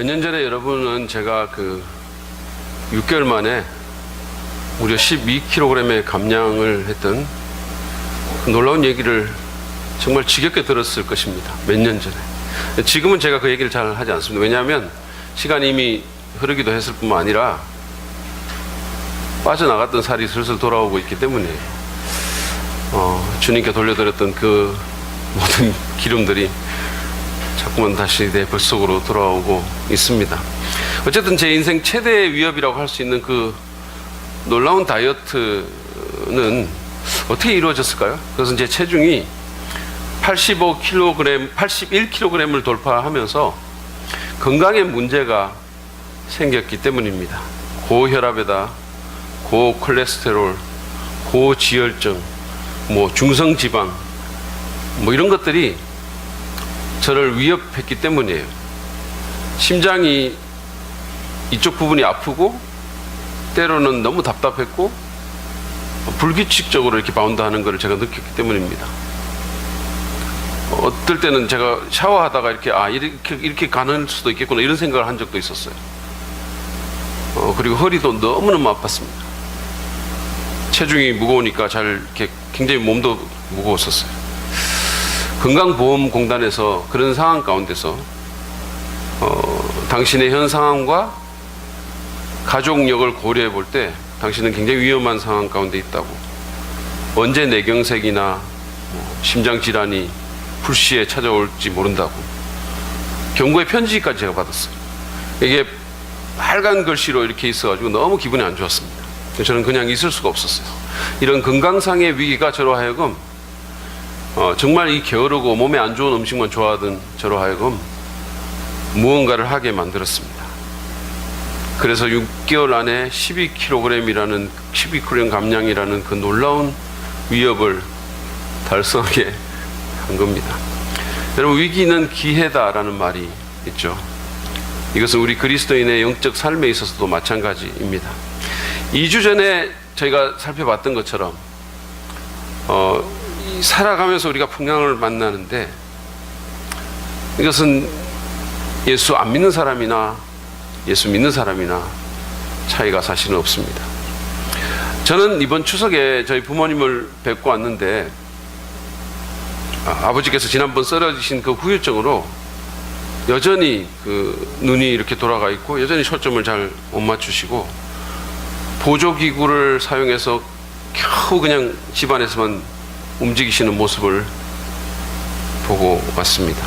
년 전에 여러분은 제가 6개월 만에 무려 12kg의 감량을 했던 그 놀라운 얘기를 정말 지겹게 들었을 것입니다. 몇 년 전에. 지금은 제가 그 얘기를 잘 하지 않습니다. 왜냐하면 시간이 이미 흐르기도 했을 뿐만 아니라 빠져나갔던 살이 슬슬 돌아오고 있기 때문에 주님께 돌려드렸던 그 모든 기름들이 자꾸만 다시 내 뱃 속으로 돌아오고 있습니다. 어쨌든 제 인생 최대의 위협이라고 할 수 있는 그 놀라운 다이어트는 어떻게 이루어졌을까요? 그것은 제 체중이 81kg을 돌파하면서 건강에 문제가 생겼기 때문입니다. 고혈압에다 고콜레스테롤, 고지혈증, 중성지방 이런 것들이 저를 위협했기 때문이에요. 심장이 이쪽 부분이 아프고 때로는 너무 답답했고 불규칙적으로 이렇게 바운드하는 것을 제가 느꼈기 때문입니다. 어떨 때는 제가 샤워하다가 이렇게 가는 수도 있겠구나 이런 생각을 한 적도 있었어요. 그리고 허리도 너무너무 아팠습니다. 체중이 무거우니까 굉장히 몸도 무거웠었어요. 건강보험공단에서 그런 상황 가운데서 당신의 현 상황과 가족력을 고려해 볼 때 당신은 굉장히 위험한 상황 가운데 있다고, 언제 뇌경색이나 심장질환이 불시에 찾아올지 모른다고 경고의 편지까지 제가 받았어요. 이게 빨간 글씨로 이렇게 있어가지고 너무 기분이 안 좋았습니다. 저는 그냥 있을 수가 없었어요. 이런 건강상의 위기가 저로 하여금 정말 이 게으르고 몸에 안 좋은 음식만 좋아하던 저로 하여금 무언가를 하게 만들었습니다. 그래서 6개월 안에 12kg 감량이라는 그 놀라운 위협을 달성하게 한 겁니다. 여러분, 위기는 기회다라는 말이 있죠. 이것은 우리 그리스도인의 영적 삶에 있어서도 마찬가지입니다. 2주 전에 저희가 살펴봤던 것처럼 살아가면서 우리가 풍랑을 만나는데 이것은 예수 안 믿는 사람이나 예수 믿는 사람이나 차이가 사실은 없습니다. 저는 이번 추석에 저희 부모님을 뵙고 왔는데 아버지께서 지난번 쓰러지신 그 후유증으로 여전히 눈이 이렇게 돌아가 있고 여전히 초점을 잘 못 맞추시고 보조기구를 사용해서 겨우 그냥 집안에서만 움직이시는 모습을 보고 왔습니다.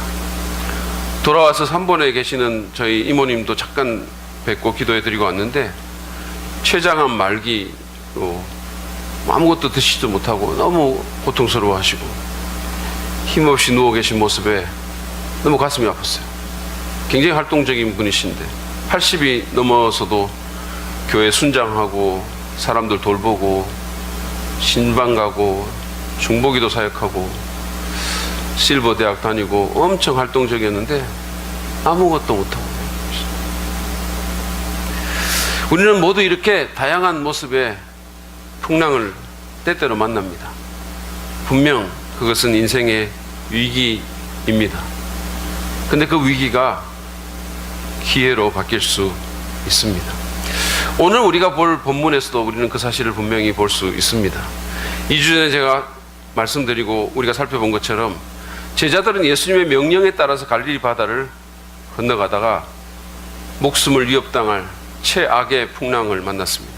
돌아와서 산본에 계시는 저희 이모님도 잠깐 뵙고 기도해드리고 왔는데 췌장암 말기로 아무것도 드시지도 못하고 너무 고통스러워하시고 힘없이 누워 계신 모습에 너무 가슴이 아팠어요. 굉장히 활동적인 분이신데 80이 넘어서도 교회 순장하고 사람들 돌보고 신방 가고 중보기도 사역하고 실버 대학 다니고 엄청 활동적이었는데 아무것도 못하고, 우리는 모두 이렇게 다양한 모습의 풍랑을 때때로 만납니다. 분명 그것은 인생의 위기입니다. 근데 그 위기가 기회로 바뀔 수 있습니다. 오늘 우리가 볼 본문에서도 우리는 그 사실을 분명히 볼 수 있습니다. 2주 전에 제가 말씀드리고 우리가 살펴본 것처럼 제자들은 예수님의 명령에 따라서 갈릴리 바다를 건너가다가 목숨을 위협당할 최악의 풍랑을 만났습니다.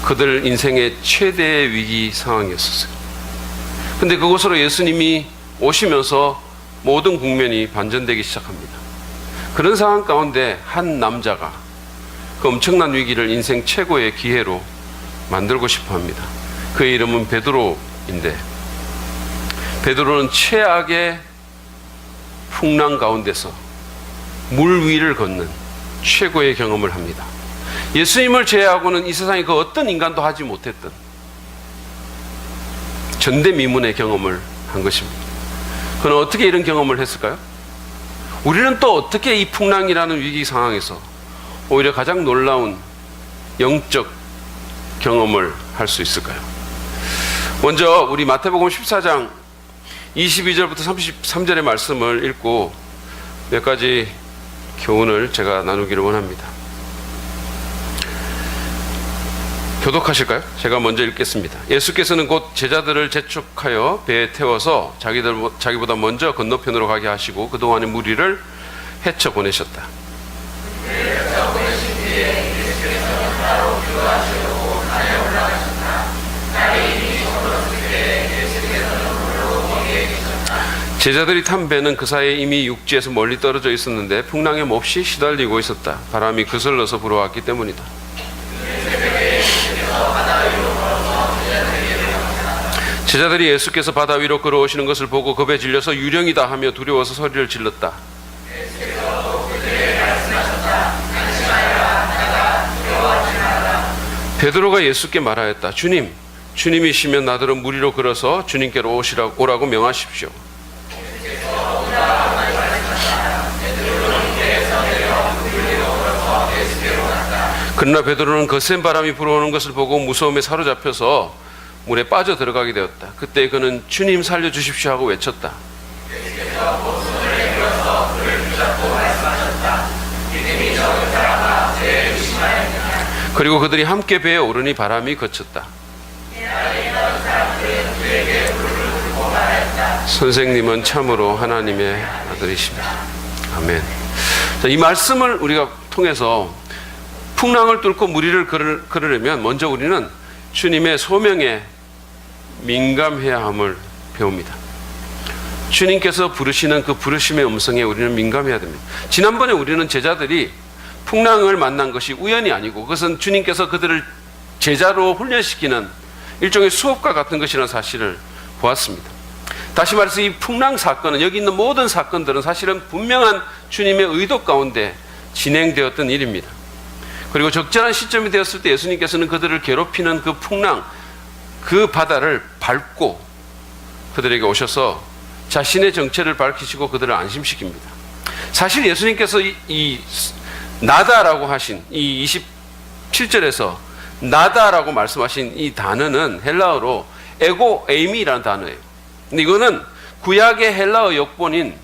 그들 인생의 최대의 위기 상황이었어요. 근데 그곳으로 예수님이 오시면서 모든 국면이 반전되기 시작합니다. 그런 상황 가운데 한 남자가 그 엄청난 위기를 인생 최고의 기회로 만들고 싶어 합니다. 그의 이름은 베드로인데, 베드로는 최악의 풍랑 가운데서 물 위를 걷는 최고의 경험을 합니다. 예수님을 제외하고는 이 세상에 그 어떤 인간도 하지 못했던 전대미문의 경험을 한 것입니다. 그는 어떻게 이런 경험을 했을까요? 우리는 또 어떻게 이 풍랑이라는 위기 상황에서 오히려 가장 놀라운 영적 경험을 할 수 있을까요? 먼저 우리 마태복음 14장 22절부터 33절의 말씀을 읽고 몇 가지 교훈을 제가 나누기를 원합니다. 교독하실까요? 제가 먼저 읽겠습니다. 예수께서는 곧 제자들을 재촉하여 배에 태워서 자기보다 먼저 건너편으로 가게 하시고 그동안의 무리를 헤쳐 보내셨다. 제자들이 탄 배는 그 사이에 이미 육지에서 멀리 떨어져 있었는데 풍랑에 몹시 시달리고 있었다. 바람이 그슬러서 불어왔기 때문이다. 제자들이 예수께서 바다 위로 걸어오시는 것을 보고 겁에 질려서 유령이다 하며 두려워서 소리를 질렀다. 베드로가 예수께 말하였다. 주님, 주님이시면 나더러 물 위로 걸어서 주님께로 오라고 명하십시오. 그러나 베드로는 거센 바람이 불어오는 것을 보고 무서움에 사로잡혀서 물에 빠져 들어가게 되었다. 그때 그는 주님 살려주십시오 하고 외쳤다. 그리고 그들이 함께 배에 오르니 바람이 그쳤다. 선생님은 참으로 하나님의 아들이십니다. 아멘. 자, 이 말씀을 우리가 통해서 풍랑을 뚫고 물 위를 걸으려면 먼저 우리는 주님의 소명에 민감해야 함을 배웁니다. 주님께서 부르시는 그 부르심의 음성에 우리는 민감해야 됩니다. 지난번에 우리는 제자들이 풍랑을 만난 것이 우연이 아니고 그것은 주님께서 그들을 제자로 훈련시키는 일종의 수업과 같은 것이라는 사실을 보았습니다. 다시 말해서 이 풍랑 사건은, 여기 있는 모든 사건들은 사실은 분명한 주님의 의도 가운데 진행되었던 일입니다. 그리고 적절한 시점이 되었을 때 예수님께서는 그들을 괴롭히는 그 풍랑, 그 바다를 밟고 그들에게 오셔서 자신의 정체를 밝히시고 그들을 안심시킵니다. 사실 예수님께서 이 나다라고 하신 이 27절에서 나다라고 말씀하신 이 단어는 헬라어로 에고 에이미라는 단어예요. 근데 이거는 구약의 헬라어 역본인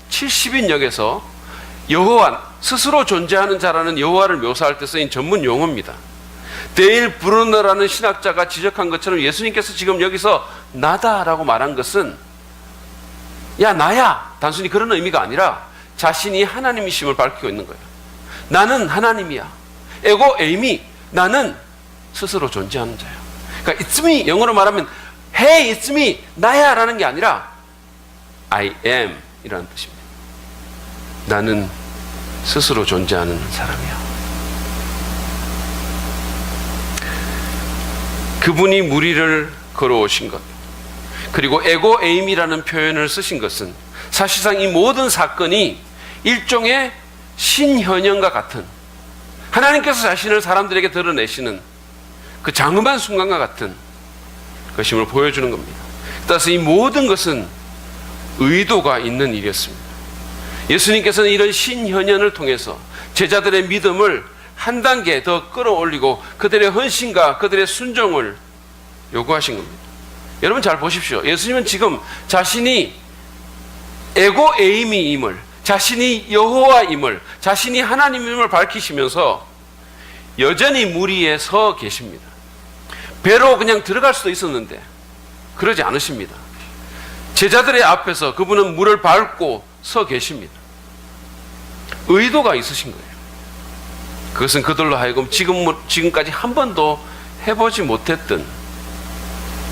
70인역에서 여호와, 스스로 존재하는 자라는 여호와를 묘사할 때 쓰인 전문 용어입니다. 데일 브루너라는 신학자가 지적한 것처럼 예수님께서 지금 여기서 나다라고 말한 것은 야 나야 단순히 그런 의미가 아니라 자신이 하나님이심을 밝히고 있는 거예요. 나는 하나님이야. 에고 에이미, 나는 스스로 존재하는 자야. 그러니까 it's me, 영어로 말하면 Hey, it's me, 나야 라는 게 아니라 I am 이라는 뜻입니다. 나는 스스로 존재하는 사람이야. 그분이 물 위를 걸어오신 것, 그리고 에고 에임이라는 표현을 쓰신 것은 사실상 이 모든 사건이 일종의 신현현과 같은, 하나님께서 자신을 사람들에게 드러내시는 그 장엄한 순간과 같은 것임을 보여주는 겁니다. 따라서 이 모든 것은 의도가 있는 일이었습니다. 예수님께서는 이런 신현현을 통해서 제자들의 믿음을 한 단계 더 끌어올리고 그들의 헌신과 그들의 순종을 요구하신 겁니다. 여러분 잘 보십시오. 예수님은 지금 자신이 에고 에이미임을, 자신이 여호와임을, 자신이 하나님임을 밝히시면서 여전히 물 위에 서 계십니다. 배로 그냥 들어갈 수도 있었는데 그러지 않으십니다. 제자들의 앞에서 그분은 물을 밟고 서 계십니다. 의도가 있으신 거예요. 그것은 그들로 하여금 지금까지 한 번도 해보지 못했던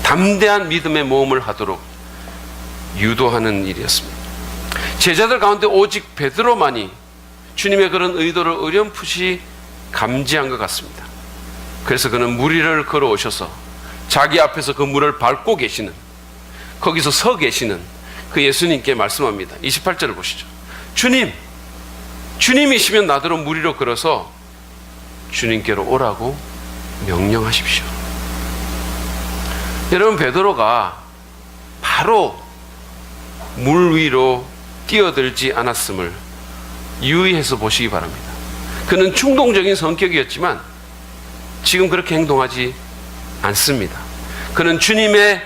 담대한 믿음의 모험을 하도록 유도하는 일이었습니다. 제자들 가운데 오직 베드로만이 주님의 그런 의도를 어렴풋이 감지한 것 같습니다. 그래서 그는 물 위를 걸어오셔서 자기 앞에서 그 물을 밟고 계시는, 거기서 서 계시는 그 예수님께 말씀합니다. 28절을 보시죠. 주님이시면 나더러 물 위로 걸어서 주님께로 오라고 명령하십시오. 여러분, 베드로가 바로 물 위로 뛰어들지 않았음을 유의해서 보시기 바랍니다. 그는 충동적인 성격이었지만 지금 그렇게 행동하지 않습니다. 그는 주님의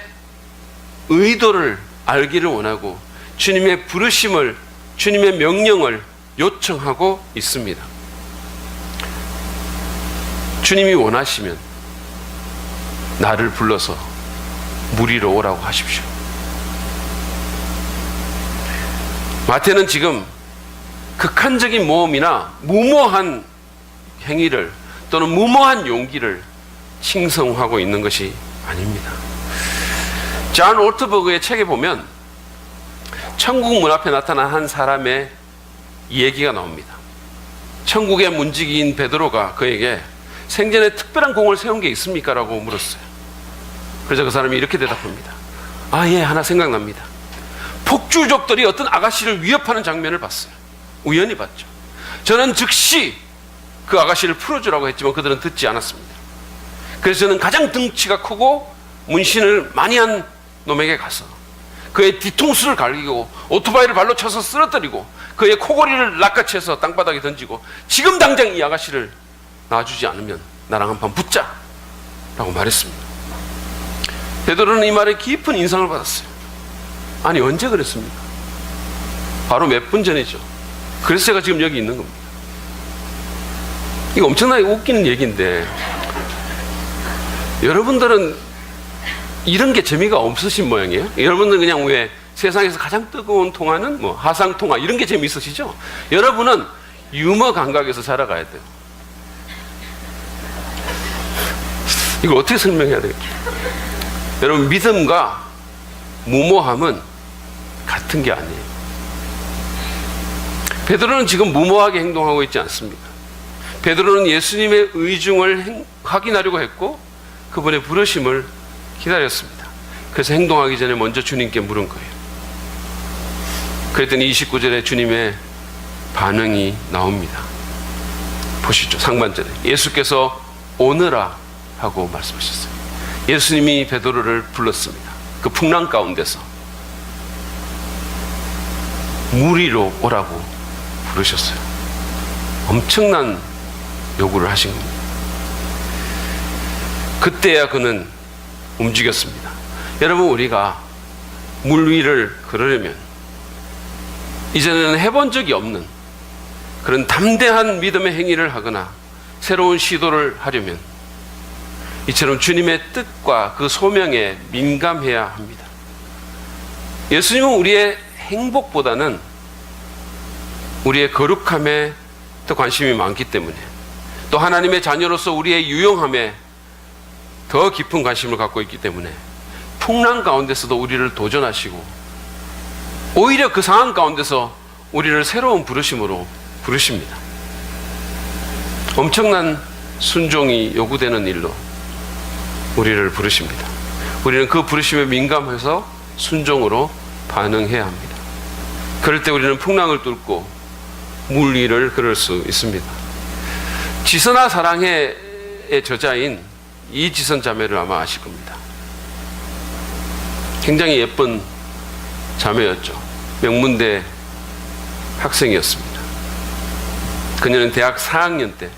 의도를 알기를 원하고 주님의 부르심을, 주님의 명령을 요청하고 있습니다. 주님이 원하시면 나를 불러서 물 위로 오라고 하십시오. 마태는 지금 극한적인 모험이나 무모한 행위를 또는 무모한 용기를 칭송하고 있는 것이 아닙니다. 존 올트버그의 책에 보면 천국 문 앞에 나타난 한 사람의 얘기가 나옵니다. 천국의 문지기인 베드로가 그에게 생전에 특별한 공을 세운 게 있습니까? 라고 물었어요. 그래서 그 사람이 이렇게 대답합니다. 예, 하나 생각납니다. 폭주족들이 어떤 아가씨를 위협하는 장면을 봤어요. 우연히 봤죠. 저는 즉시 그 아가씨를 풀어주라고 했지만 그들은 듣지 않았습니다. 그래서 저는 가장 덩치가 크고 문신을 많이 한 놈에게 가서 그의 뒤통수를 갈기고 오토바이를 발로 쳐서 쓰러뜨리고 그의 코골이를 낚아채서 땅바닥에 던지고 지금 당장 이 아가씨를 놔주지 않으면 나랑 한판 붙자 라고 말했습니다. 베드로는 이 말에 깊은 인상을 받았어요. 아니, 언제 그랬습니까? 바로 몇 분 전이죠. 그래서 제가 지금 여기 있는 겁니다. 이거 엄청나게 웃기는 얘기인데 여러분들은 이런 게 재미가 없으신 모양이에요. 여러분들은 그냥 왜 세상에서 가장 뜨거운 통화는 뭐 하상통화 이런 게 재미있으시죠? 여러분은 유머 감각에서 자라가야 돼요. 이걸 어떻게 설명해야 되겠죠? 여러분, 믿음과 무모함은 같은 게 아니에요. 베드로는 지금 무모하게 행동하고 있지 않습니다. 베드로는 예수님의 의중을 확인하려고 했고 그분의 부르심을 기다렸습니다. 그래서 행동하기 전에 먼저 주님께 물은 거예요. 그랬더니 29절에 주님의 반응이 나옵니다. 보시죠. 상반절에 예수께서 오너라 하고 말씀하셨어요. 예수님이 베드로를 불렀습니다. 그 풍랑 가운데서 물 위로 오라고 부르셨어요. 엄청난 요구를 하신 겁니다. 그때야 그는 움직였습니다. 여러분, 우리가 물 위를 걸으려면 이전에는 해본 적이 없는 그런 담대한 믿음의 행위를 하거나 새로운 시도를 하려면 이처럼 주님의 뜻과 그 소명에 민감해야 합니다. 예수님은 우리의 행복보다는 우리의 거룩함에 더 관심이 많기 때문에 또 하나님의 자녀로서 우리의 유용함에 더 깊은 관심을 갖고 있기 때문에 풍랑 가운데서도 우리를 도전하시고 오히려 그 상황 가운데서 우리를 새로운 부르심으로 부르십니다. 엄청난 순종이 요구되는 일로 우리를 부르십니다. 우리는 그 부르심에 민감해서 순종으로 반응해야 합니다. 그럴 때 우리는 풍랑을 뚫고 물 위를 걸을 수 있습니다. 지선아 사랑해의 저자인 이지선 자매를 아마 아실 겁니다. 굉장히 예쁜 자매였죠. 명문대 학생이었습니다. 그녀는 대학 4학년 때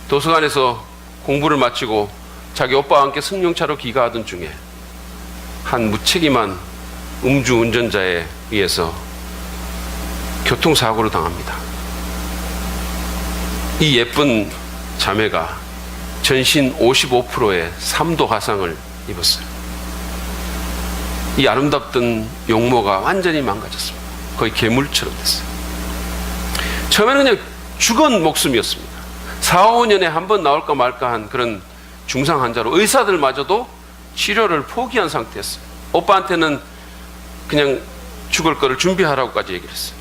도서관에서 공부를 마치고 자기 오빠와 함께 승용차로 귀가하던 중에 한 무책임한 음주운전자에 의해서 교통사고를 당합니다. 이 예쁜 자매가 전신 55%의 3도 화상을 입었어요. 이 아름답던 용모가 완전히 망가졌습니다. 거의 괴물처럼 됐어요. 처음에는 그냥 죽은 목숨이었습니다. 4, 5년에 한 번 나올까 말까 한 그런 중상 환자로 의사들마저도 치료를 포기한 상태였어요. 오빠한테는 그냥 죽을 거를 준비하라고까지 얘기를 했어요.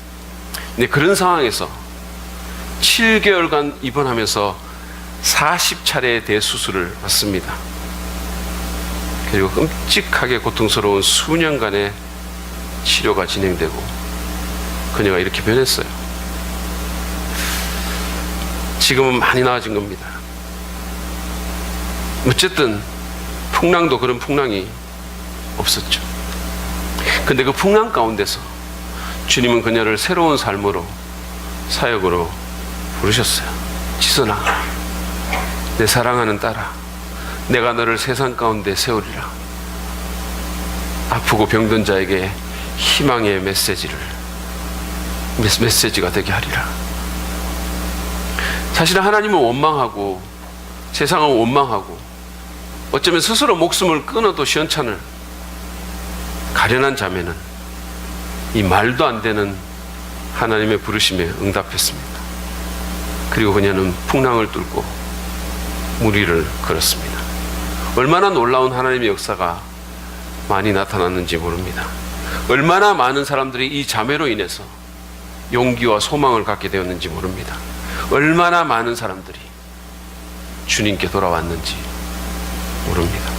근데 그런 상황에서 7개월간 입원하면서 40차례의 대수술을 받습니다. 그리고 끔찍하게 고통스러운 수년간의 치료가 진행되고 그녀가 이렇게 변했어요. 지금은 많이 나아진 겁니다. 어쨌든 풍랑도 그런 풍랑이 없었죠. 근데 그 풍랑 가운데서 주님은 그녀를 새로운 삶으로, 사역으로 부르셨어요. 지선아, 내 사랑하는 딸아, 내가 너를 세상 가운데 세우리라. 아프고 병든 자에게 희망의 메시지가 되게 하리라. 사실은 하나님은 원망하고 세상은 원망하고 어쩌면 스스로 목숨을 끊어도 시원찮을 가련한 자매는 이 말도 안 되는 하나님의 부르심에 응답했습니다. 그리고 그녀는 풍랑을 뚫고 물 위를 걸었습니다. 얼마나 놀라운 하나님의 역사가 많이 나타났는지 모릅니다. 얼마나 많은 사람들이 이 자매로 인해서 용기와 소망을 갖게 되었는지 모릅니다. 얼마나 많은 사람들이 주님께 돌아왔는지 모릅니다.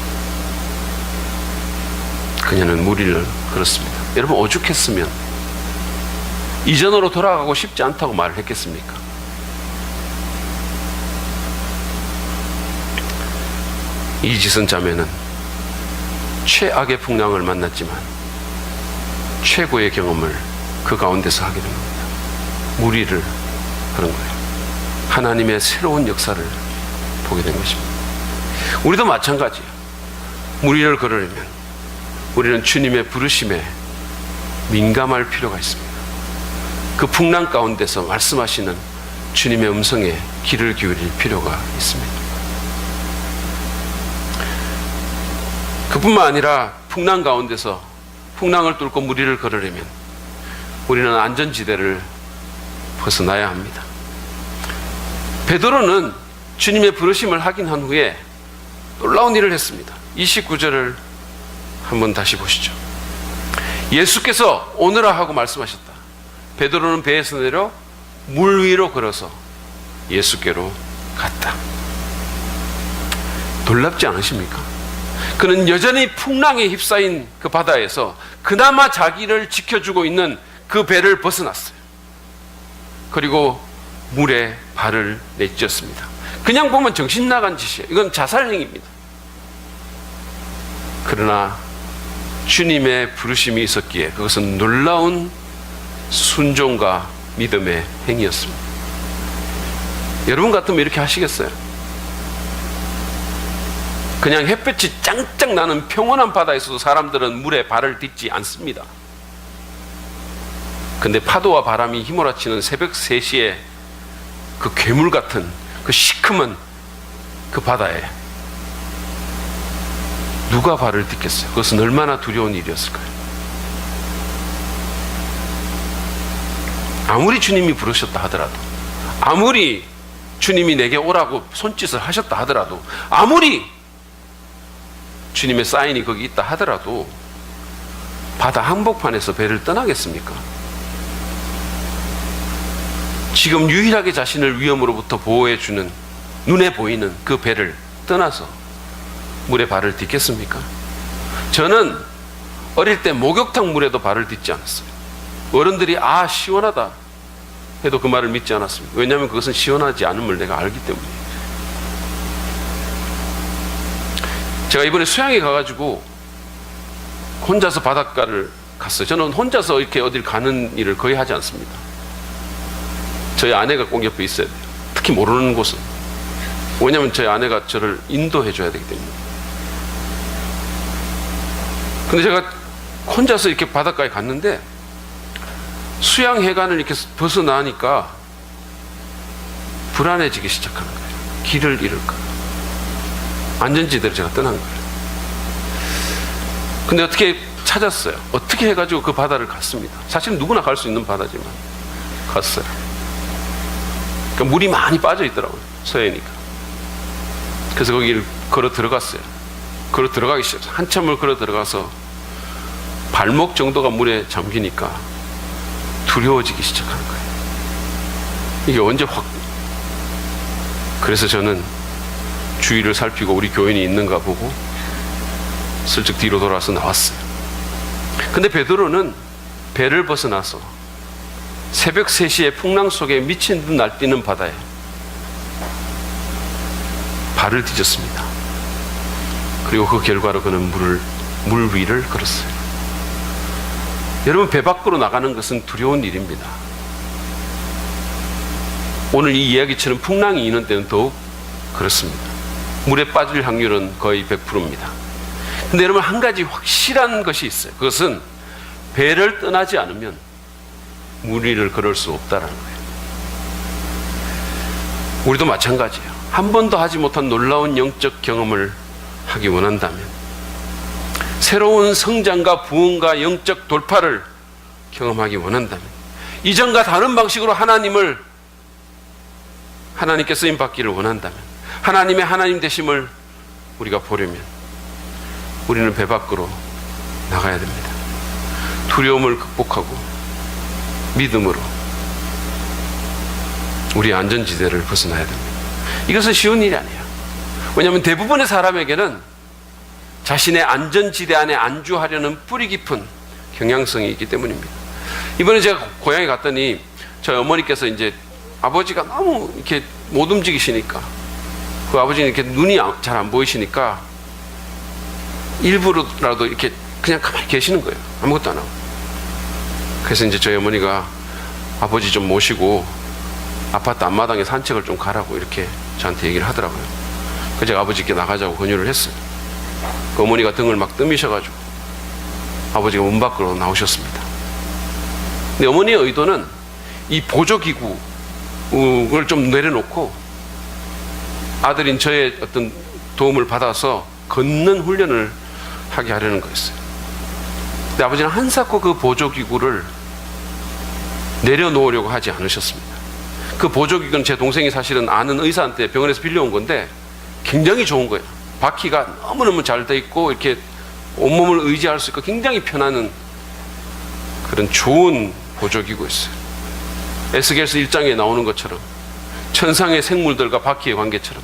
그녀는 물 위를 걸었습니다. 여러분, 오죽했으면 이전으로 돌아가고 싶지 않다고 말을 했겠습니까? 이지선 자매는 최악의 풍랑을 만났지만 최고의 경험을 그 가운데서 하게 됩니다. 물 위를 그런 거예요. 하나님의 새로운 역사를 보게 된 것입니다. 우리도 마찬가지예요. 물 위를 걸으려면 우리는 주님의 부르심에 민감할 필요가 있습니다. 그 풍랑 가운데서 말씀하시는 주님의 음성에 귀를 기울일 필요가 있습니다. 그뿐만 아니라 풍랑 가운데서 풍랑을 뚫고 물 위를 걸으려면 우리는 안전지대를 벗어나야 합니다. 베드로는 주님의 부르심을 확인한 후에 놀라운 일을 했습니다. 29절을 한번 다시 보시죠. 예수께서 오너라 하고 말씀하셨다. 베드로는 배에서 내려 물 위로 걸어서 예수께로 갔다. 놀랍지 않으십니까? 그는 여전히 풍랑에 휩싸인 그 바다에서 그나마 자기를 지켜주고 있는 그 배를 벗어났어요. 그리고 물에 발을 내딛었습니다. 그냥 보면 정신 나간 짓이에요. 이건 자살행위입니다. 그러나 주님의 부르심이 있었기에 그것은 놀라운 순종과 믿음의 행위였습니다. 여러분 같으면 이렇게 하시겠어요? 그냥 햇볕이 짱짱 나는 평온한 바다에서도 사람들은 물에 발을 딛지 않습니다. 근데 파도와 바람이 휘몰아치는 새벽 3시에 그 괴물 같은 그 시커먼 그 바다에 누가 발을 딛겠어요? 그것은 얼마나 두려운 일이었을까요? 아무리 주님이 부르셨다 하더라도, 아무리 주님이 내게 오라고 손짓을 하셨다 하더라도, 아무리 주님의 사인이 거기 있다 하더라도 바다 한복판에서 배를 떠나겠습니까? 지금 유일하게 자신을 위험으로부터 보호해주는 눈에 보이는 그 배를 떠나서 물에 발을 딛겠습니까? 저는 어릴 때 목욕탕 물에도 발을 딛지 않았어요. 어른들이 아 시원하다 해도 그 말을 믿지 않았습니다. 왜냐하면 그것은 시원하지 않음을 내가 알기 때문이에요. 제가 이번에 수양에 가가지고 혼자서 바닷가를 갔어요. 저는 혼자서 이렇게 어딜 가는 일을 거의 하지 않습니다. 저희 아내가 꼭 옆에 있어야 돼요. 특히 모르는 곳은. 왜냐하면 저희 아내가 저를 인도해 줘야 되기 때문에. 근데 제가 혼자서 이렇게 바닷가에 갔는데 수양해관을 이렇게 벗어나니까 불안해지기 시작하는 거예요. 길을 잃을까. 안전지대를 제가 떠난 거예요. 근데 어떻게 찾았어요. 어떻게 해가지고 그 바다를 갔습니다. 사실 누구나 갈 수 있는 바다지만 갔어요. 그러니까 물이 많이 빠져 있더라고요. 서해니까. 그래서 거기를 걸어 들어갔어요. 걸어 들어가기 시작했어요. 한참을 걸어 들어가서 발목 정도가 물에 잠기니까 두려워지기 시작하는 거예요. 이게 언제 확. 그래서 저는 주위를 살피고 우리 교인이 있는가 보고 슬쩍 뒤로 돌아서 나왔어요. 근데 베드로는 배를 벗어나서 새벽 3시에 풍랑 속에 미친 듯 날뛰는 바다에 발을 뒤졌습니다. 그리고 그 결과로 그는 물 위를 걸었어요. 여러분, 배 밖으로 나가는 것은 두려운 일입니다. 오늘 이 이야기처럼 풍랑이 있는 때는 더욱 그렇습니다. 물에 빠질 확률은 거의 100%입니다. 근데 여러분, 한 가지 확실한 것이 있어요. 그것은 배를 떠나지 않으면 물 위를 걸을 수 없다는 거예요. 우리도 마찬가지예요. 한 번도 하지 못한 놀라운 영적 경험을 하기 원한다면, 새로운 성장과 부흥과 영적 돌파를 경험하기 원한다면, 이전과 다른 방식으로 하나님께 쓰임 받기를 원한다면, 하나님의 하나님 되심을 우리가 보려면 우리는 배 밖으로 나가야 됩니다. 두려움을 극복하고 믿음으로 우리의 안전지대를 벗어나야 됩니다. 이것은 쉬운 일이 아니에요. 왜냐하면 대부분의 사람에게는 자신의 안전지대 안에 안주하려는 뿌리 깊은 경향성이 있기 때문입니다. 이번에 제가 고향에 갔더니 저희 어머니께서 이제 아버지가 너무 이렇게 못 움직이시니까, 그 아버지는 이렇게 눈이 잘 안 보이시니까 일부러라도 이렇게 그냥 가만히 계시는 거예요. 아무것도 안 하고. 그래서 이제 저희 어머니가 아버지 좀 모시고 아파트 앞마당에 산책을 좀 가라고 이렇게 저한테 얘기를 하더라고요. 그래서 제가 아버지께 나가자고 권유를 했어요. 그 어머니가 등을 막 뜨미셔가지고 아버지가 문 밖으로 나오셨습니다. 근데 어머니의 의도는 이 보조기구를 좀 내려놓고 아들인 저의 어떤 도움을 받아서 걷는 훈련을 하게 하려는 거였어요. 근데 아버지는 한사코 그 보조기구를 내려놓으려고 하지 않으셨습니다. 그 보조기구는 제 동생이 사실은 아는 의사한테 병원에서 빌려온 건데 굉장히 좋은 거예요. 바퀴가 너무너무 잘 돼 있고 이렇게 온몸을 의지할 수 있고 굉장히 편안한 그런 좋은 보조기구였어요. 에스겔서 1장에 나오는 것처럼 천상의 생물들과 바퀴의 관계처럼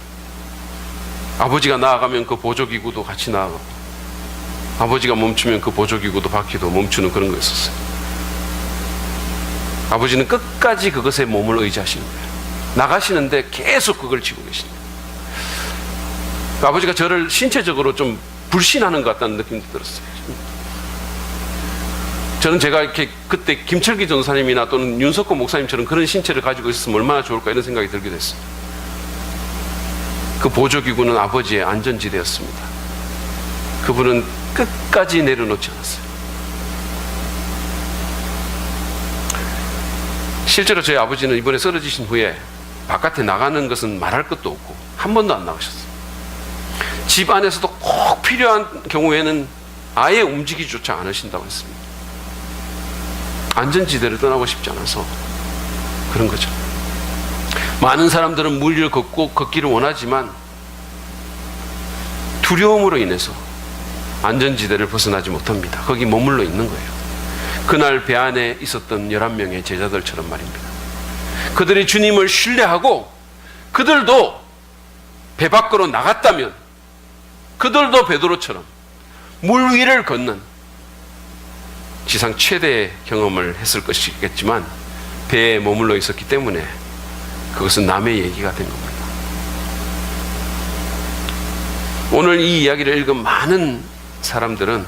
아버지가 나아가면 그 보조기구도 같이 나아가고, 아버지가 멈추면 그 보조기구도 바퀴도 멈추는 그런 거였었어요. 아버지는 끝까지 그것에 몸을 의지하시는 거예요. 나가시는데 계속 그걸 쥐고 계십니다. 아버지가 저를 신체적으로 좀 불신하는 것 같다는 느낌도 들었어요. 저는 제가 이렇게 그때 김철기 전사님이나 또는 윤석호 목사님처럼 그런 신체를 가지고 있었으면 얼마나 좋을까 이런 생각이 들게 됐어요. 그 보조기구는 아버지의 안전지대였습니다. 그분은 끝까지 내려놓지 않았어요. 실제로 저희 아버지는 이번에 쓰러지신 후에 바깥에 나가는 것은 말할 것도 없고 한 번도 안 나가셨어요. 집 안에서도 꼭 필요한 경우에는 아예 움직이지조차 않으신다고 했습니다. 안전지대를 떠나고 싶지 않아서 그런 거죠. 많은 사람들은 무리를 걷기를 원하지만 두려움으로 인해서 안전지대를 벗어나지 못합니다. 거기 머물러 있는 거예요. 그날 배 안에 있었던 11명의 제자들처럼 말입니다. 그들이 주님을 신뢰하고 그들도 배 밖으로 나갔다면 그들도 베드로처럼 물 위를 걷는 지상 최대의 경험을 했을 것이겠지만 배에 머물러 있었기 때문에 그것은 남의 얘기가 된 겁니다. 오늘 이 이야기를 읽은 많은 사람들은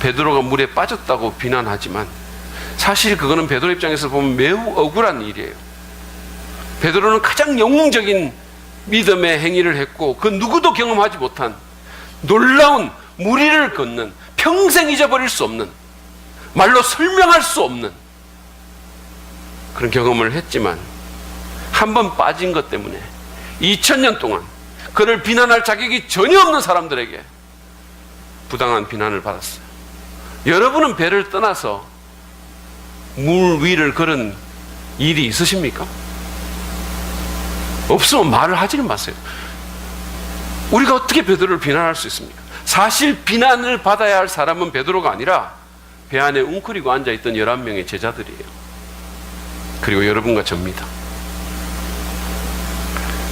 베드로가 물에 빠졌다고 비난하지만 사실 그거는 베드로 입장에서 보면 매우 억울한 일이에요. 베드로는 가장 영웅적인 믿음의 행위를 했고 그 누구도 경험하지 못한 놀라운 물 위를 걷는, 평생 잊어버릴 수 없는, 말로 설명할 수 없는 그런 경험을 했지만 한 번 빠진 것 때문에 2000년 동안 그를 비난할 자격이 전혀 없는 사람들에게 부당한 비난을 받았어요. 여러분은 배를 떠나서 물 위를 걸은 일이 있으십니까? 없으면 말을 하지는 마세요. 우리가 어떻게 베드로를 비난할 수 있습니까? 사실 비난을 받아야 할 사람은 베드로가 아니라 배 안에 웅크리고 앉아있던 11명의 제자들이에요. 그리고 여러분과 저입니다.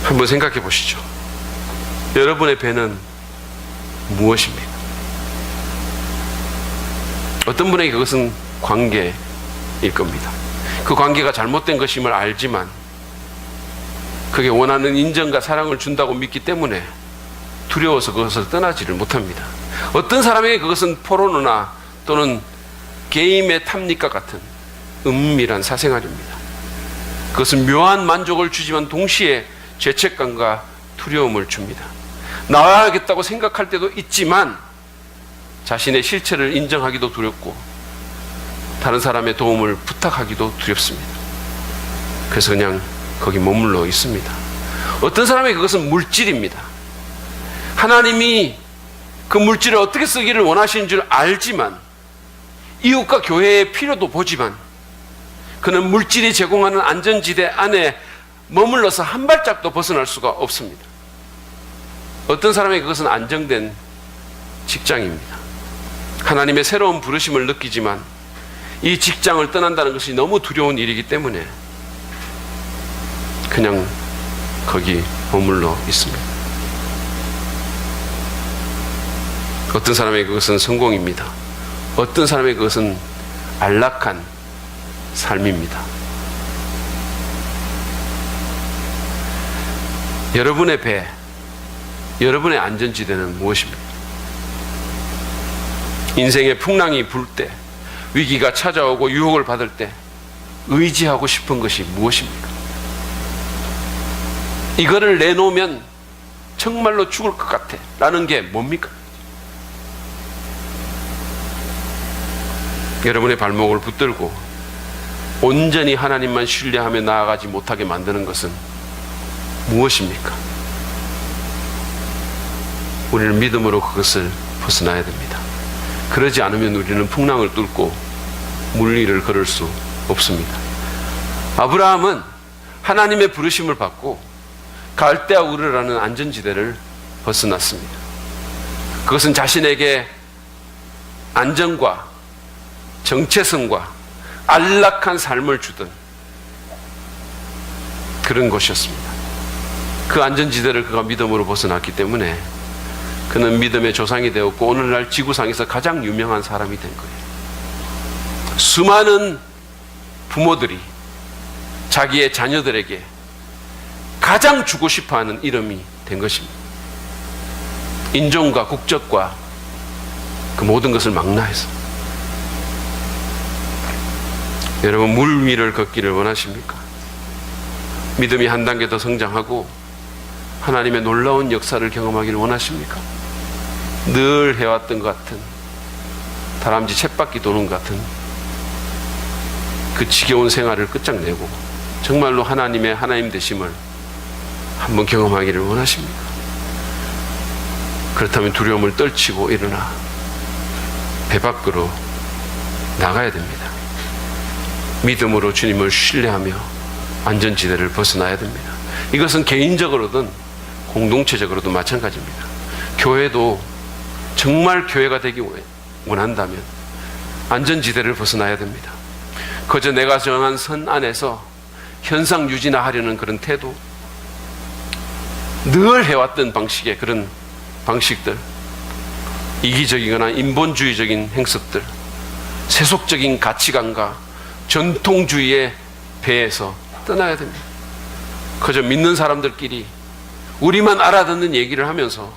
한번 생각해 보시죠. 여러분의 배는 무엇입니까? 어떤 분에게 그것은 관계일 겁니다. 그 관계가 잘못된 것임을 알지만 그게 원하는 인정과 사랑을 준다고 믿기 때문에 두려워서 그것을 떠나지를 못합니다. 어떤 사람에게 그것은 포르노나 또는 게임의 탐닉과 같은 은밀한 사생활입니다. 그것은 묘한 만족을 주지만 동시에 죄책감과 두려움을 줍니다. 나와야겠다고 생각할 때도 있지만 자신의 실체를 인정하기도 두렵고 다른 사람의 도움을 부탁하기도 두렵습니다. 그래서 그냥 거기 머물러 있습니다. 어떤 사람에게 그것은 물질입니다. 하나님이 그 물질을 어떻게 쓰기를 원하시는 줄 알지만, 이웃과 교회의 필요도 보지만, 그는 물질이 제공하는 안전지대 안에 머물러서 한 발짝도 벗어날 수가 없습니다. 어떤 사람에게 그것은 안정된 직장입니다. 하나님의 새로운 부르심을 느끼지만 이 직장을 떠난다는 것이 너무 두려운 일이기 때문에 그냥 거기 머물러 있습니다. 어떤 사람에게 그것은 성공입니다. 어떤 사람에게 그것은 안락한 삶입니다. 여러분의 배, 여러분의 안전지대는 무엇입니까? 인생의 풍랑이 불 때, 위기가 찾아오고 유혹을 받을 때 의지하고 싶은 것이 무엇입니까? 이거를 내놓으면 정말로 죽을 것 같아 라는 게 뭡니까? 여러분의 발목을 붙들고 온전히 하나님만 신뢰하며 나아가지 못하게 만드는 것은 무엇입니까? 우리는 믿음으로 그것을 벗어나야 됩니다. 그러지 않으면 우리는 풍랑을 뚫고 물 위를 걸을 수 없습니다. 아브라함은 하나님의 부르심을 받고 갈대아 우르라는 안전지대를 벗어났습니다. 그것은 자신에게 안정과 정체성과 안락한 삶을 주던 그런 곳이었습니다. 그 안전지대를 그가 믿음으로 벗어났기 때문에 그는 믿음의 조상이 되었고 오늘날 지구상에서 가장 유명한 사람이 된 거예요. 수많은 부모들이 자기의 자녀들에게 가장 주고 싶어하는 이름이 된 것입니다. 인종과 국적과 그 모든 것을 망라해서. 여러분, 물 위를 걷기를 원하십니까? 믿음이 한 단계 더 성장하고 하나님의 놀라운 역사를 경험하기를 원하십니까? 늘 해왔던 것 같은 다람쥐 쳇바퀴 도는 것 같은 그 지겨운 생활을 끝장내고 정말로 하나님의 하나님 되심을 한번 경험하기를 원하십니까? 그렇다면 두려움을 떨치고 일어나 배 밖으로 나가야 됩니다. 믿음으로 주님을 신뢰하며 안전지대를 벗어나야 됩니다. 이것은 개인적으로든 공동체적으로도 마찬가지입니다. 교회도 정말 교회가 되기 원한다면 안전지대를 벗어나야 됩니다. 그저 내가 정한 선 안에서 현상 유지나 하려는 그런 태도, 늘 해왔던 방식의 그런 방식들, 이기적이거나 인본주의적인 행석들, 세속적인 가치관과 전통주의의 배에서 떠나야 됩니다. 그저 믿는 사람들끼리 우리만 알아듣는 얘기를 하면서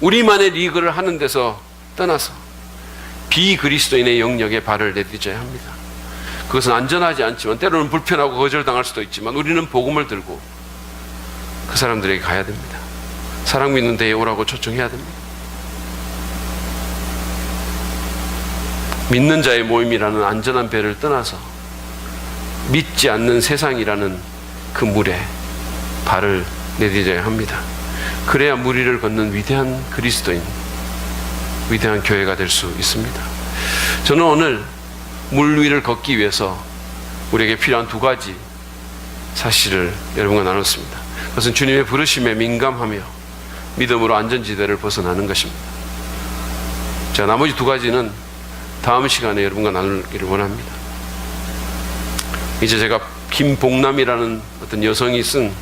우리만의 리그를 하는 데서 떠나서 비그리스도인의 영역에 발을 내딛어야 합니다. 그것은 안전하지 않지만 때로는 불편하고 거절당할 수도 있지만 우리는 복음을 들고 그 사람들에게 가야 됩니다. 사랑 믿는 데에 오라고 초청해야 됩니다. 믿는 자의 모임이라는 안전한 배를 떠나서 믿지 않는 세상이라는 그 물에 발을 내딛어야 합니다. 그래야 물 위를 걷는 위대한 그리스도인, 위대한 교회가 될 수 있습니다. 저는 오늘 물 위를 걷기 위해서 우리에게 필요한 두 가지 사실을 여러분과 나눴습니다. 그것은 주님의 부르심에 민감하며 믿음으로 안전지대를 벗어나는 것입니다. 자, 나머지 두 가지는 다음 시간에 여러분과 나누기를 원합니다. 이제 제가 김복남이라는 어떤 여성이 쓴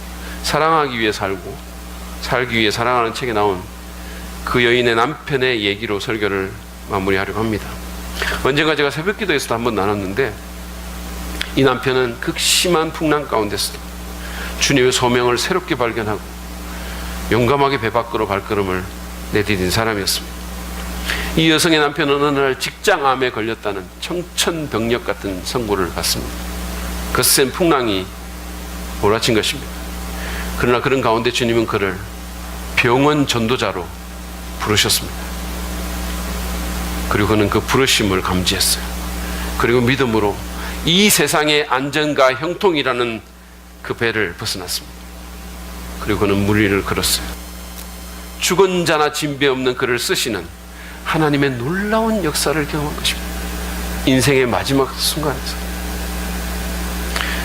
사랑하기 위해 살기 위해 사랑하는 책에 나온 그 여인의 남편의 얘기로 설교를 마무리하려고 합니다. 언젠가 제가 새벽기도에서도 한번 나눴는데 이 남편은 극심한 풍랑 가운데서도 주님의 소명을 새롭게 발견하고 용감하게 배 밖으로 발걸음을 내디딘 사람이었습니다. 이 여성의 남편은 어느 날 직장암에 걸렸다는 청천벽력 같은 선고를 받습니다. 거센 풍랑이 몰아친 것입니다. 그러나 그런 가운데 주님은 그를 병원 전도자로 부르셨습니다. 그리고 그는 그 부르심을 감지했어요. 그리고 믿음으로 이 세상의 안전과 형통이라는 그 배를 벗어났습니다. 그리고 그는 무리를 걸었어요. 죽은 자나 진배 없는 그를 쓰시는 하나님의 놀라운 역사를 경험한 것입니다. 인생의 마지막 순간에서.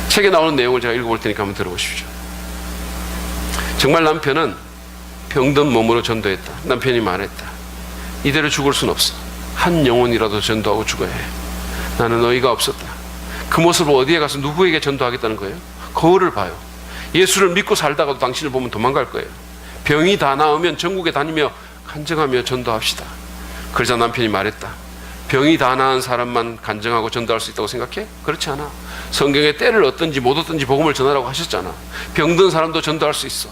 책에 나오는 내용을 제가 읽어볼 테니까 한번 들어보십시오. 정말 남편은 병든 몸으로 전도했다. 남편이 말했다. 이대로 죽을 순 없어. 한 영혼이라도 전도하고 죽어야 해. 나는 어이가 없었다. 그 모습을 어디에 가서 누구에게 전도하겠다는 거예요? 거울을 봐요. 예수를 믿고 살다가도 당신을 보면 도망갈 거예요. 병이 다 나으면 전국에 다니며 간증하며 전도합시다. 그러자 남편이 말했다. 병이 다 나은 사람만 간증하고 전도할 수 있다고 생각해? 그렇지 않아. 성경에 때를 얻든지 못 얻든지 복음을 전하라고 하셨잖아. 병든 사람도 전도할 수 있어.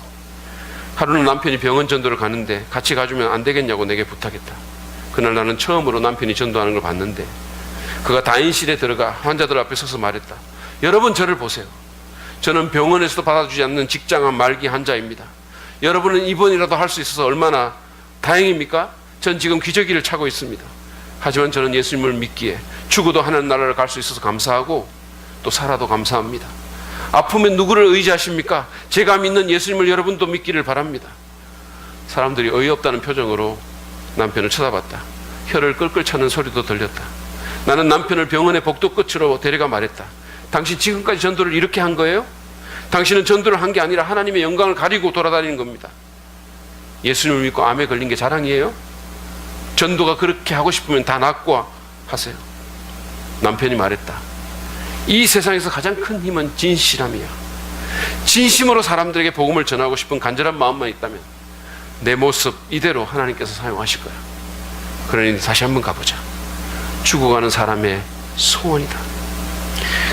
하루는 남편이 병원 전도를 가는데 같이 가주면 안 되겠냐고 내게 부탁했다. 그날 나는 처음으로 남편이 전도하는 걸 봤는데 그가 다인실에 들어가 환자들 앞에 서서 말했다. 여러분 저를 보세요. 저는 병원에서도 받아주지 않는 직장암 말기 환자입니다. 여러분은 입원이라도 할 수 있어서 얼마나 다행입니까? 전 지금 기저귀를 차고 있습니다. 하지만 저는 예수님을 믿기에 죽어도 하나님 나라를 갈 수 있어서 감사하고 또 살아도 감사합니다. 아프면 누구를 의지하십니까? 제가 믿는 예수님을 여러분도 믿기를 바랍니다. 사람들이 어이없다는 표정으로 남편을 쳐다봤다. 혀를 끌끌 차는 소리도 들렸다. 나는 남편을 병원의 복도 끝으로 데려가 말했다. 당신 지금까지 전도를 이렇게 한 거예요? 당신은 전도를 한 게 아니라 하나님의 영광을 가리고 돌아다니는 겁니다. 예수님을 믿고 암에 걸린 게 자랑이에요? 전도가 그렇게 하고 싶으면 다 낫고 하세요. 남편이 말했다. 이 세상에서 가장 큰 힘은 진실함이야. 진심으로 사람들에게 복음을 전하고 싶은 간절한 마음만 있다면 내 모습 이대로 하나님께서 사용하실 거야. 그러니 다시 한번 가보자. 죽어가는 사람의 소원이다.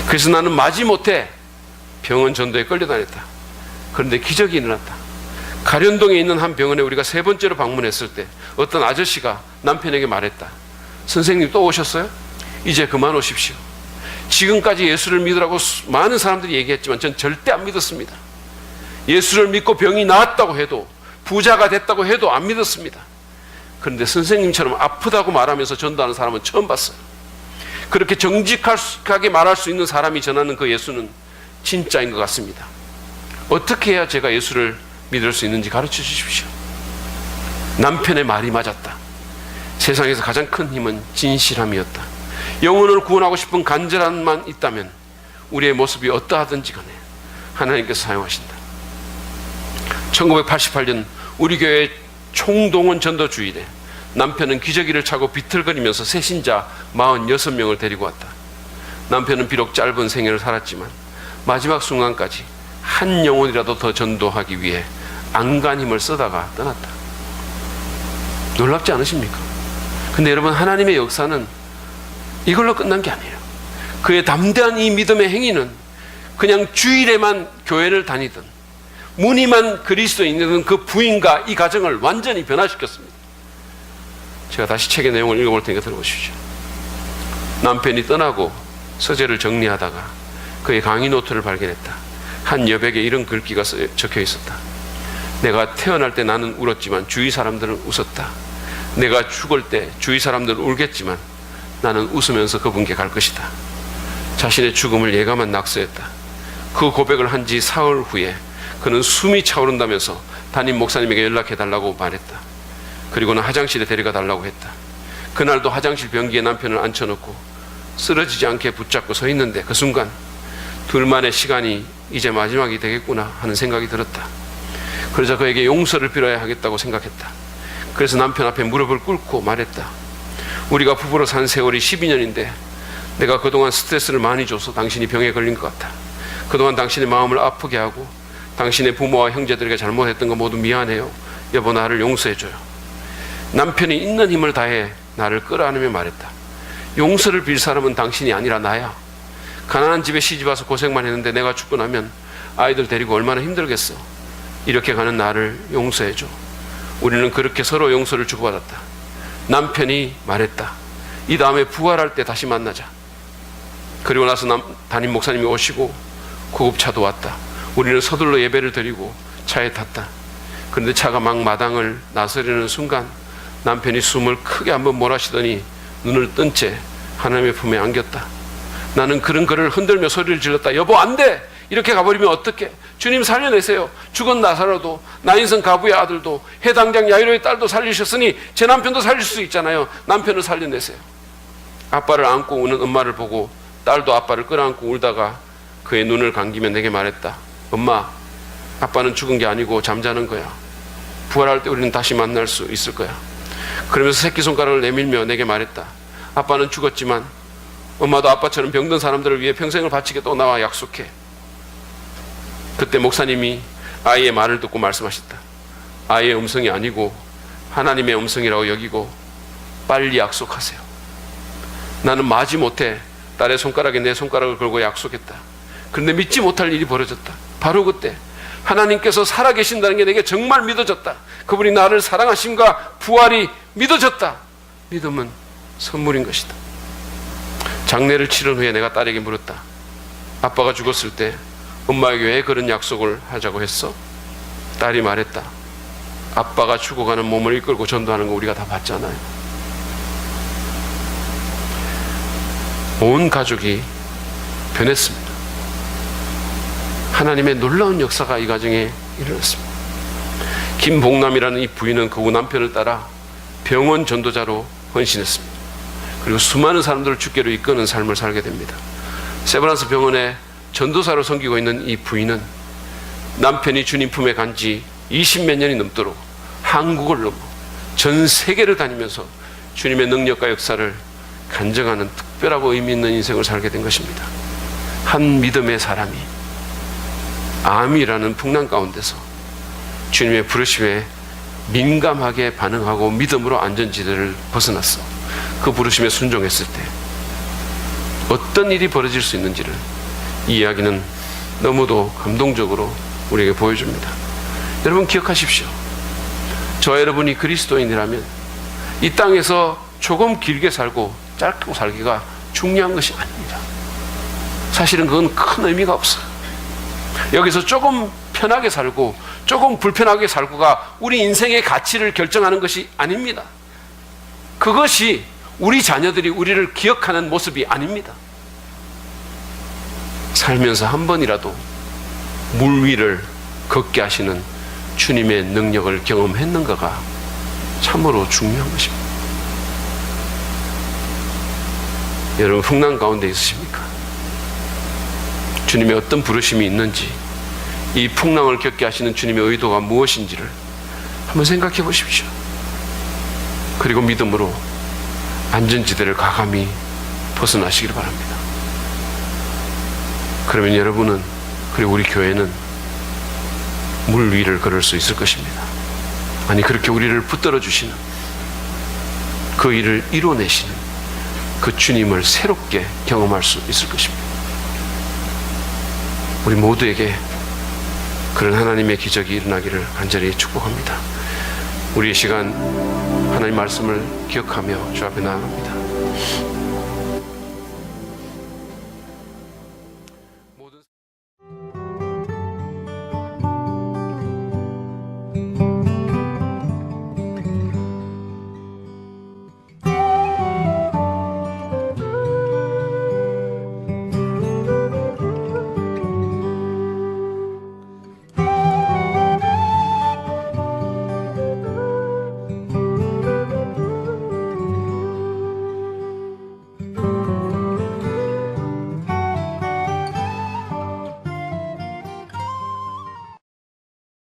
그래서 나는 마지못해 병원 전도에 끌려다녔다. 그런데 기적이 일어났다. 가련동에 있는 한 병원에 우리가 3번째로 방문했을 때 어떤 아저씨가 남편에게 말했다. 선생님 또 오셨어요? 이제 그만 오십시오. 지금까지 예수를 믿으라고 많은 사람들이 얘기했지만 전 절대 안 믿었습니다. 예수를 믿고 병이 나았다고 해도 부자가 됐다고 해도 안 믿었습니다. 그런데 선생님처럼 아프다고 말하면서 전도하는 사람은 처음 봤어요. 그렇게 정직하게 말할 수 있는 사람이 전하는 그 예수는 진짜인 것 같습니다. 어떻게 해야 제가 예수를 믿을 수 있는지 가르쳐 주십시오. 남편의 말이 맞았다. 세상에서 가장 큰 힘은 진실함이었다. 영혼을 구원하고 싶은 간절함만 있다면 우리의 모습이 어떠하든지 간에 하나님께서 사용하신다. 1988년 우리 교회 총동원 전도 주일에 남편은 기저귀를 차고 비틀거리면서 새신자 46명을 데리고 왔다. 남편은 비록 짧은 생애를 살았지만 마지막 순간까지 한 영혼이라도 더 전도하기 위해 안간 힘을 쓰다가 떠났다. 놀랍지 않으십니까? 근데 여러분, 하나님의 역사는 이걸로 끝난 게 아니에요. 그의 담대한 이 믿음의 행위는 그냥 주일에만 교회를 다니든 무늬만 그리스도인이든 그 부인과 이 가정을 완전히 변화시켰습니다. 제가 다시 책의 내용을 읽어볼 테니까 들어보십시오. 남편이 떠나고 서재를 정리하다가 그의 강의 노트를 발견했다. 한 여백에 이런 글귀가 적혀 있었다. 내가 태어날 때 나는 울었지만 주위 사람들은 웃었다. 내가 죽을 때 주위 사람들은 울겠지만 나는 웃으면서 그분께 갈 것이다. 자신의 죽음을 예감한 낙서였다. 그 고백을 한 지 사흘 후에 그는 숨이 차오른다면서 담임 목사님에게 연락해달라고 말했다. 그리고는 화장실에 데려가 달라고 했다. 그날도 화장실 변기에 남편을 앉혀놓고 쓰러지지 않게 붙잡고 서 있는데 그 순간 둘만의 시간이 이제 마지막이 되겠구나 하는 생각이 들었다. 그러자 그에게 용서를 빌어야 하겠다고 생각했다. 그래서 남편 앞에 무릎을 꿇고 말했다. 우리가 부부로 산 세월이 12년인데 내가 그동안 스트레스를 많이 줘서 당신이 병에 걸린 것 같아. 그동안 당신의 마음을 아프게 하고 당신의 부모와 형제들에게 잘못했던 거 모두 미안해요. 여보, 나를 용서해줘요. 남편이 있는 힘을 다해 나를 끌어안으며 말했다. 용서를 빌 사람은 당신이 아니라 나야. 가난한 집에 시집와서 고생만 했는데 내가 죽고 나면 아이들 데리고 얼마나 힘들겠어. 이렇게 가는 나를 용서해줘. 우리는 그렇게 서로 용서를 주고받았다. 남편이 말했다. 이 다음에 부활할 때 다시 만나자. 그리고 나서 담임 목사님이 오시고 구급차도 왔다. 우리는 서둘러 예배를 드리고 차에 탔다. 그런데 차가 막 마당을 나서려는 순간 남편이 숨을 크게 한번 몰아쉬더니 눈을 뜬 채 하나님의 품에 안겼다. 나는 그런 그를 흔들며 소리를 질렀다. 여보, 안 돼! 이렇게 가버리면 어떡해? 주님 살려내세요. 죽은 나사로도, 나인성 가부의 아들도, 해당장 야이로의 딸도 살리셨으니 제 남편도 살릴 수 있잖아요. 남편을 살려내세요. 아빠를 안고 우는 엄마를 보고 딸도 아빠를 끌어안고 울다가 그의 눈을 감기며 내게 말했다. 엄마, 아빠는 죽은 게 아니고 잠자는 거야. 부활할 때 우리는 다시 만날 수 있을 거야. 그러면서 새끼손가락을 내밀며 내게 말했다. 아빠는 죽었지만 엄마도 아빠처럼 병든 사람들을 위해 평생을 바치게 또 나와 약속해. 그때 목사님이 아이의 말을 듣고 말씀하셨다. 아이의 음성이 아니고 하나님의 음성이라고 여기고 빨리 약속하세요. 나는 마지못해 딸의 손가락에 내 손가락을 걸고 약속했다. 그런데 믿지 못할 일이 벌어졌다. 바로 그때 하나님께서 살아계신다는 게 내게 정말 믿어졌다. 그분이 나를 사랑하심과 부활이 믿어졌다. 믿음은 선물인 것이다. 장례를 치른 후에 내가 딸에게 물었다. 아빠가 죽었을 때 엄마에게 왜 그런 약속을 하자고 했어? 딸이 말했다. 아빠가 죽어가는 몸을 이끌고 전도하는 거 우리가 다 봤잖아요. 온 가족이 변했습니다. 하나님의 놀라운 역사가 이 가정에 일어났습니다. 김복남이라는 이 부인은 그 후 남편을 따라 병원 전도자로 헌신했습니다. 그리고 수많은 사람들을 주께로 이끄는 삶을 살게 됩니다. 세브란스 병원에 전도사로 섬기고 있는 이 부인은 남편이 주님 품에 간 지 20몇 년이 넘도록 한국을 넘어 전 세계를 다니면서 주님의 능력과 역사를 간증하는 특별하고 의미 있는 인생을 살게 된 것입니다. 한 믿음의 사람이 암이라는 풍랑 가운데서 주님의 부르심에 민감하게 반응하고 믿음으로 안전지대를 벗어났어. 그 부르심에 순종했을 때 어떤 일이 벌어질 수 있는지를 이 이야기는 너무도 감동적으로 우리에게 보여줍니다. 여러분 기억하십시오. 저 여러분이 그리스도인이라면 이 땅에서 조금 길게 살고 짧게 살기가 중요한 것이 아닙니다. 사실은 그건 큰 의미가 없어요. 여기서 조금 편하게 살고 조금 불편하게 살고가 우리 인생의 가치를 결정하는 것이 아닙니다. 그것이 우리 자녀들이 우리를 기억하는 모습이 아닙니다. 살면서 한 번이라도 물 위를 걷게 하시는 주님의 능력을 경험했는가가 참으로 중요한 것입니다. 여러분 풍랑 가운데 있으십니까? 주님의 어떤 부르심이 있는지, 이 풍랑을 겪게 하시는 주님의 의도가 무엇인지를 한번 생각해 보십시오. 그리고 믿음으로 안전지대를 과감히 벗어나시길 바랍니다. 그러면 여러분은, 그리고 우리 교회는 물 위를 걸을 수 있을 것입니다. 아니, 그렇게 우리를 붙들어 주시는, 그 일을 이뤄내시는 그 주님을 새롭게 경험할 수 있을 것입니다. 우리 모두에게 그런 하나님의 기적이 일어나기를 간절히 축복합니다. 우리의 시간 하나님 말씀을 기억하며 주 앞에 나아갑니다.